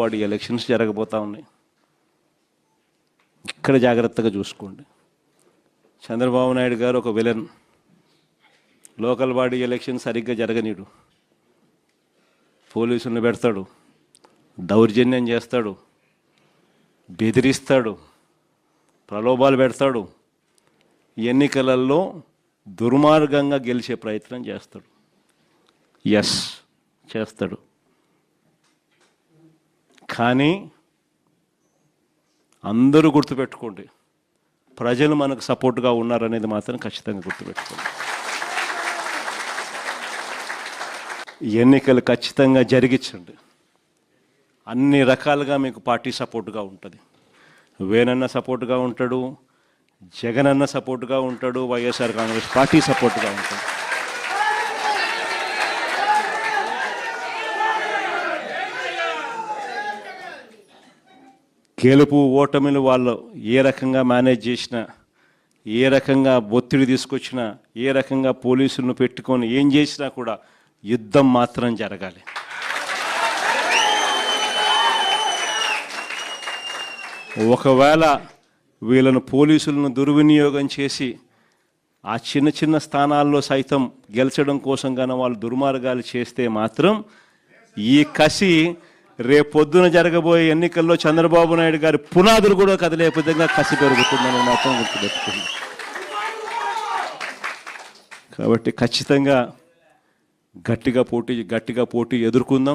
Ward elections జరగబోతూ ఉన్నాయి. ఇక్కడ జాగ్రత్తగా చూసుకోండి. చంద్రబాబు నాయుడు గారు ఒక విలన్. లోకల్ బాడీ ఎలక్షన్ సరిగ్గా జరగనీడు, పోలీసులను పెడతాడు, దౌర్జన్యం చేస్తాడు, బెదిరిస్తాడు, ప్రలోభాలు పెడతాడు, ఎన్నికలలో దుర్మార్గంగా గెలిచే ప్రయత్నం చేస్తాడు. ఎస్, చేస్తాడు. కానీ అందరూ గుర్తుపెట్టుకోండి, ప్రజలు మనకు సపోర్ట్గా ఉన్నారనేది మాత్రం ఖచ్చితంగా గుర్తుపెట్టుకోండి. ఎన్నికలు ఖచ్చితంగా జరిగించండి. అన్ని రకాలుగా మీకు పార్టీ సపోర్ట్గా ఉంటుంది. వేనన్న సపోర్ట్గా ఉంటాడు, జగనన్న సపోర్ట్గా ఉంటాడు, వైఎస్ఆర్ కాంగ్రెస్ పార్టీ సపోర్ట్గా ఉంటుంది. గెలుపు ఓటమిలు వాళ్ళు ఏ రకంగా మేనేజ్ చేసినా, ఏ రకంగా ఒత్తిడి తీసుకొచ్చినా, ఏ రకంగా పోలీసులను పెట్టుకొని ఏం చేసినా కూడా యుద్ధం మాత్రం జరగాలి. ఒకవేళ వీళ్ళను పోలీసులను దుర్వినియోగం చేసి ఆ చిన్న చిన్న స్థానాల్లో సైతం గెలిచడం కోసం గాన వాళ్ళు దుర్మార్గాలు చేస్తే మాత్రం ఈ కసి రేపొద్దున జరగబోయే ఎన్నికల్లో చంద్రబాబు నాయుడు గారి పునాదులు కూడా కదిలే విధంగా కసి పెరుగుతుందని మాత్రం గుర్తుపెట్టుకుంది. కాబట్టి ఖచ్చితంగా గట్టిగా పోటీ ఎదుర్కొందాం.